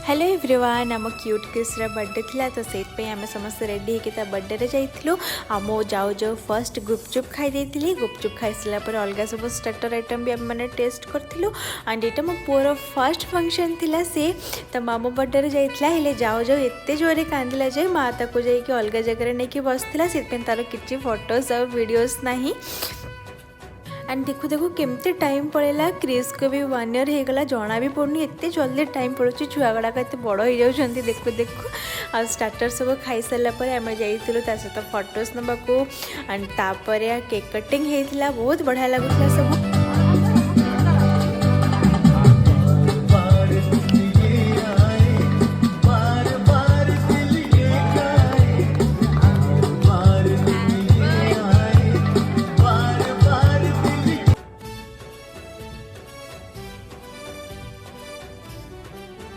hello everyone आम cute क्रिस्र birthday थिला तो से आम समस्त रेडी होकर बर्थडे जाइलु आम जाऊ जाऊ फर्स्ट गुपचुप खाई देती गुपचुप खाई सारापर अलग सब स्टार्टर आइटम भी आम मैंने टेस्ट करूँ एंड यहाँ मो पुअर फर्स्ट फंक्शन थिला से तो मामू बर्थडे जाइला हेले जाऊ जाऊ एत जोरे कांदिला जे माँ ताको जाइए अलग जगह नहीं बसला से तार किसी फोटोज और वीडियोस नहीं एंड देखो देखो केमती टाइम पड़ेगा क्रिस को भी 1 ईयर हो गला जना भी पड़नी एत जल्दी टाइम पड़ोची छुआ गुड़ाक एत बड़ हो जाती देखो देखो आ स्टार्टर सब खाई सारापर आम जाइलु सहित फोटोज नबाकू एंड तापर केक कटिंग होता बहुत बढ़िया लगुला सब